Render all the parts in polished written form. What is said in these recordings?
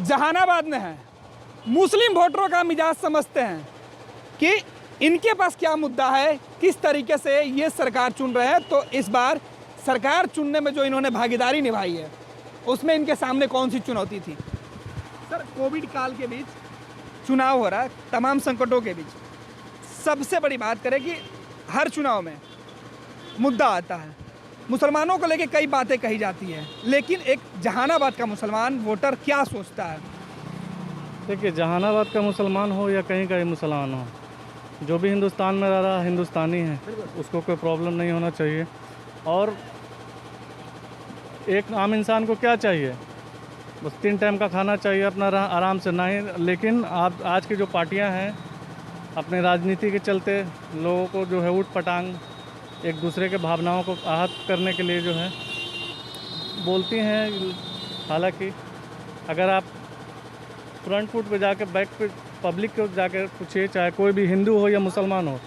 जहानाबाद में हैं, मुस्लिम वोटरों का मिजाज समझते हैं कि इनके पास क्या मुद्दा है, किस तरीके से ये सरकार चुन रहे हैं। तो इस बार सरकार चुनने में जो इन्होंने भागीदारी निभाई है उसमें इनके सामने कौन सी चुनौती थी? सर, कोविड काल के बीच चुनाव हो रहा है, तमाम संकटों के बीच सबसे बड़ी बात करें कि हर चुनाव में मुद्दा आता है, मुसलमानों को लेके कई बातें कही जाती हैं, लेकिन एक जहानाबाद का मुसलमान वोटर क्या सोचता है? देखिए, जहानाबाद का मुसलमान हो या कहीं का ही मुसलमान हो, जो भी हिंदुस्तान में रह रहा हिंदुस्तानी है, उसको कोई प्रॉब्लम नहीं होना चाहिए। और एक आम इंसान को क्या चाहिए? बस 3 टाइम का खाना चाहिए अपना आराम से। नहीं, लेकिन आप आज की जो पार्टियां हैं अपने राजनीति के चलते लोगों को जो है ऊट पटांग एक दूसरे के भावनाओं को आहत करने के लिए जो है बोलती हैं। हालांकि अगर आप फ्रंट फुट पे जाकर बैक पे पब्लिक को जाकर पूछिए, चाहे कोई भी हिंदू हो या मुसलमान हो,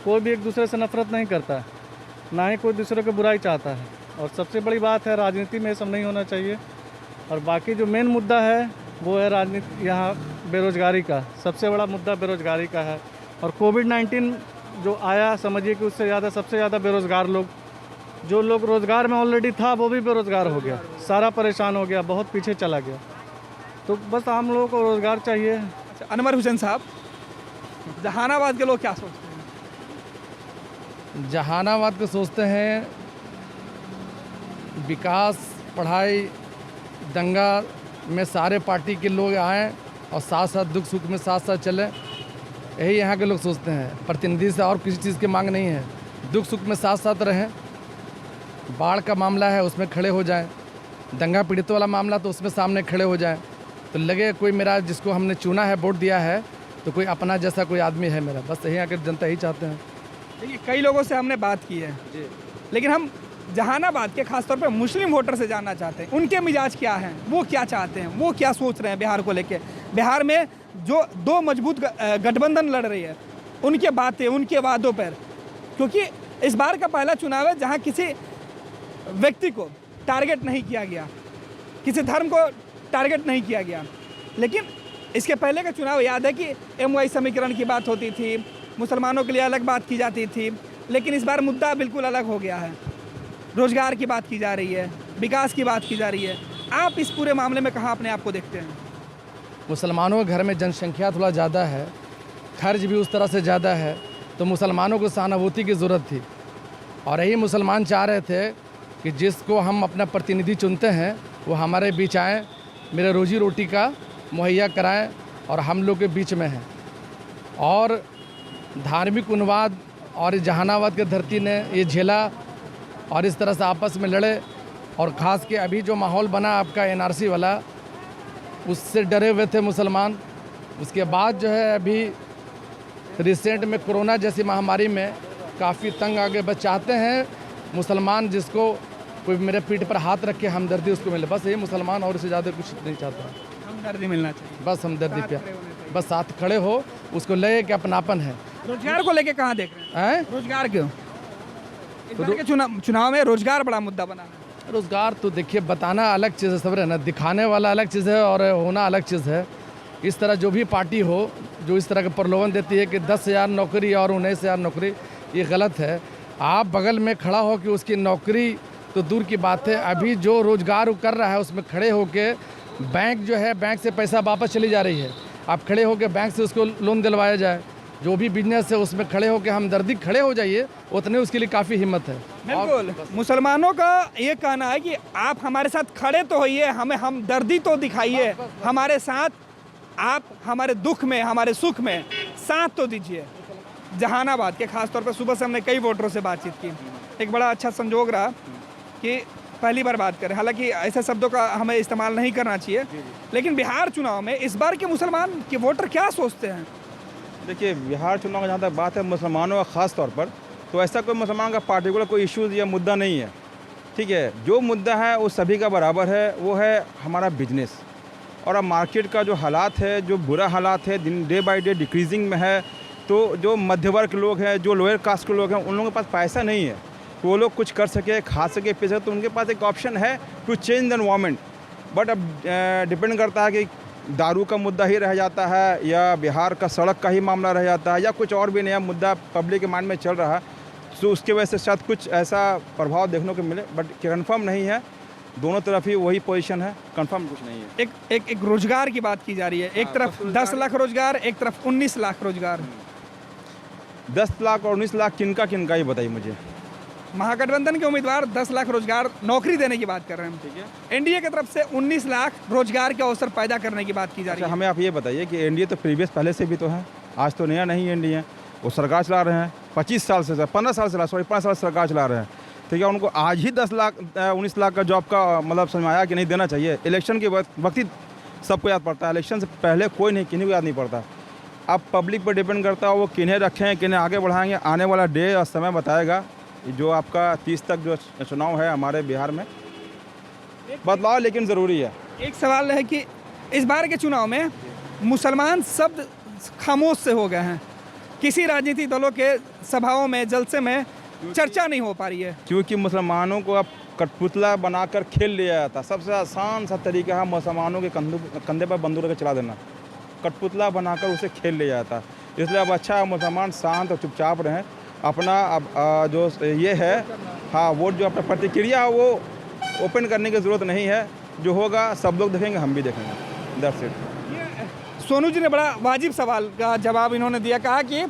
कोई भी एक दूसरे से नफरत नहीं करता है, ना ही कोई दूसरे को बुराई चाहता है। और सबसे बड़ी बात है, राजनीति में ये सब नहीं होना चाहिए। और बाकी जो मेन मुद्दा है वो है राजनीति, यहाँ बेरोज़गारी का सबसे बड़ा मुद्दा बेरोज़गारी का है। और कोविड-19 जो आया, समझिए कि उससे ज़्यादा सबसे ज़्यादा बेरोज़गार लोग, जो लोग रोज़गार में ऑलरेडी था वो भी बेरोज़गार हो गया, सारा परेशान हो गया, बहुत पीछे चला गया। तो बस आम लोगों को रोज़गार चाहिए। अच्छा, अनवर हुसैन साहब, जहानाबाद के लोग क्या सोचते हैं? जहानाबाद को सोचते हैं विकास, पढ़ाई, दंगा में सारे पार्टी के लोग आएँ और साथ साथ दुख सुख में साथ साथ चलें, यही यहाँ के लोग सोचते हैं। प्रतिनिधि से और किसी चीज़ की मांग नहीं है, दुख सुख में साथ साथ रहें। बाढ़ का मामला है उसमें खड़े हो जाएं, दंगा पीड़ितों वाला मामला तो उसमें सामने खड़े हो जाएं, तो लगे कोई मेरा जिसको हमने चुना है, वोट दिया है, तो कोई अपना जैसा कोई आदमी है मेरा। बस यही आकर जनता ही चाहते हैं। देखिए, कई लोगों से हमने बात की है जी, लेकिन हम जहानाबाद के खासतौर पे मुस्लिम वोटर से जानना चाहते हैं, उनके मिजाज क्या हैं, वो क्या चाहते हैं, वो क्या सोच रहे हैं बिहार को लेके। बिहार में जो 2 मजबूत गठबंधन लड़ रही है, उनके बातें, उनके वादों पर, क्योंकि इस बार का पहला चुनाव है जहाँ किसी व्यक्ति को टारगेट नहीं किया गया, किसी धर्म को टारगेट नहीं किया गया। लेकिन इसके पहले का चुनाव याद है कि MY समीकरण की बात होती थी, मुसलमानों के लिए अलग बात की जाती थी, लेकिन इस बार मुद्दा बिल्कुल अलग हो गया है। रोजगार की बात की जा रही है, विकास की बात की जा रही है। आप इस पूरे मामले में कहाँ अपने आप को देखते हैं? मुसलमानों के घर में जनसंख्या थोड़ा ज़्यादा है, खर्च भी उस तरह से ज़्यादा है, तो मुसलमानों को सहानुभूति की ज़रूरत थी। और यही मुसलमान चाह रहे थे कि जिसको हम अपना प्रतिनिधि चुनते हैं वो हमारे बीच आएँ, मेरे रोजी रोटी का मुहैया कराएं, और हम लोग के बीच में हैं। और धार्मिक उन्माद और जहानाबाद की धरती ने ये झेला और इस तरह से आपस में लड़े। और ख़ास के अभी जो माहौल बना आपका NRC वाला, उससे डरे हुए थे मुसलमान। उसके बाद जो है अभी रिसेंट में कोरोना जैसी महामारी में काफ़ी तंग आ गए। बस चाहते हैं मुसलमान जिसको कोई मेरे पीठ पर हाथ रख के हमदर्दी उसको मिले, बस यही मुसलमान, और इससे ज़्यादा कुछ नहीं चाहता। हमदर्दी मिलना चाहिए, बस हमदर्दी पे बस साथ खड़े हो, उसको लगे कि अपनापन है। रोजगार को लेके कहाँ देख रहे हैं? रोजगार क्यों? इस बार के चुनाव में रोजगार बड़ा मुद्दा बना है। रोजगार तो देखिए, बताना अलग चीज़ है, सब है ना, दिखाने वाला अलग चीज़ है और होना अलग चीज़ है। इस तरह जो भी पार्टी हो जो इस तरह का प्रलोभन देती है कि 10,000 नौकरी और 19,000 नौकरी, ये गलत है। आप बगल में खड़ा हो कि उसकी नौकरी तो दूर की बात है, अभी जो रोजगार कर रहा है उसमें खड़े होके बैंक जो है, बैंक से पैसा वापस चली जा रही है, आप खड़े होकर बैंक से उसको लोन दिलवाया जाए। जो भी बिजनेस है उसमें खड़े होकर हमदर्दी खड़े हो जाइए, उतने उसके लिए काफ़ी हिम्मत है। बिल्कुल, मुसलमानों का ये कहना है कि आप हमारे साथ खड़े तो होइए, हमें हमदर्दी तो दिखाइए, हमारे साथ आप हमारे दुख में, हमारे सुख में साथ तो दीजिए। जहानाबाद के खासतौर पर सुबह से हमने कई वोटरों से बातचीत की, एक बड़ा अच्छा संजोग रहा कि पहली बार बात करें। हालांकि ऐसे शब्दों का हमें इस्तेमाल नहीं करना चाहिए, लेकिन बिहार चुनाव में इस बार के मुसलमान के वोटर क्या सोचते हैं? देखिए, बिहार चुनाव का जहाँ तक बात है मुसलमानों का ख़ास तौर पर, तो ऐसा कोई मुसलमान का पार्टिकुलर कोई इश्यूज़ या मुद्दा नहीं है। ठीक है, जो मुद्दा है वो सभी का बराबर है, वो है हमारा बिजनेस। और अब मार्केट का जो हालात है, जो बुरा हालात है, डे बाई डे डिक्रीजिंग में है। तो जो मध्य वर्ग के लोग हैं, जो लोअर कास्ट के लोग हैं, उन लोगों के पास पैसा नहीं है तो वो लोग कुछ कर सके, खा सके, पी सके, तो उनके पास एक ऑप्शन है to change the environment. But अब डिपेंड करता है कि दारू का मुद्दा ही रह जाता है या बिहार का सड़क का ही मामला रह जाता है या कुछ और भी नया मुद्दा पब्लिक के माइंड में चल रहा है, तो उसके वजह से शायद कुछ ऐसा प्रभाव देखने को मिले, बट कंफर्म नहीं है। दोनों तरफ ही वही पोजीशन है, कंफर्म कुछ नहीं है। एक रोजगार की बात की जा रही है, एक तरफ 10 लाख रोजगार, एक तरफ 19 लाख रोजगार। 10 लाख और 19 लाख किनका किनका ही बताइए मुझे। महागठबंधन के उम्मीदवार 10 लाख रोजगार नौकरी देने की बात कर रहे हैं, ठीक है। एनडीए की तरफ से 19 लाख रोजगार के अवसर पैदा करने की बात की जा रही अच्छा, है। हमें आप ये बताइए कि एनडीए तो प्रीवियस पहले से भी तो है, आज तो नया नहीं एनडीए, वो सरकार चला रहे हैं 25 साल से, 15 साल से 5 साल सरकार चला रहे हैं, ठीक है। उनको आज ही 19 लाख का जॉब का मतलब समझ में आया कि नहीं देना चाहिए। इलेक्शन के वक्त ही सबको याद पड़ता है, इलेक्शन से पहले कोई नहीं, किन्हीं को याद नहीं पड़ता। अब पब्लिक पर डिपेंड करता है वो किन्हें रखें, किन्हें आगे बढ़ाएंगे। आने वाला डे और समय बताएगा। जो आपका 30 तक जो चुनाव है हमारे बिहार में, बदलाव लेकिन ज़रूरी है। एक सवाल है कि इस बार के चुनाव में मुसलमान शब्द खामोश से हो गए हैं, किसी राजनीतिक दलों के सभाओं में जलसे में चर्चा नहीं हो पा रही है, क्योंकि मुसलमानों को अब कठपुतला बनाकर खेल लिया जाता। सबसे आसान सा तरीका है मुसलमानों के कंधे पर बंदूक रख चला देना, कठपुतला बनाकर उसे खेल लिया जाता। इसलिए अब अच्छा है मुसलमान शांत और चुपचाप रहें, अपना अब जो ये है, हाँ, वोट जो अपना प्रतिक्रिया वो ओपन करने की ज़रूरत नहीं है। जो होगा सब लोग देखेंगे, हम भी देखेंगे, दैट्स इट। सोनू जी ने बड़ा वाजिब सवाल का जवाब इन्होंने दिया, कहा कि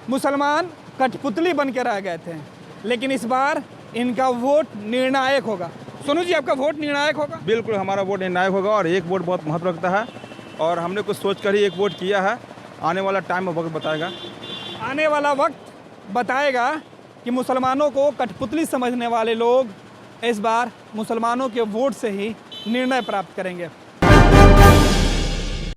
मुसलमान कठपुतली बन के रह गए थे, लेकिन इस बार इनका वोट निर्णायक होगा। सोनू जी, आपका वोट निर्णायक होगा? बिल्कुल, हमारा वोट निर्णायक होगा और एक वोट बहुत महत्व रखता है और हमने कुछ सोच कर ही एक वोट किया है। आने वाला टाइम वक्त बताएगा। आने वाला वक्त बताएगा कि मुसलमानों को कठपुतली समझने वाले लोग इस बार मुसलमानों के वोट से ही निर्णय प्राप्त करेंगे।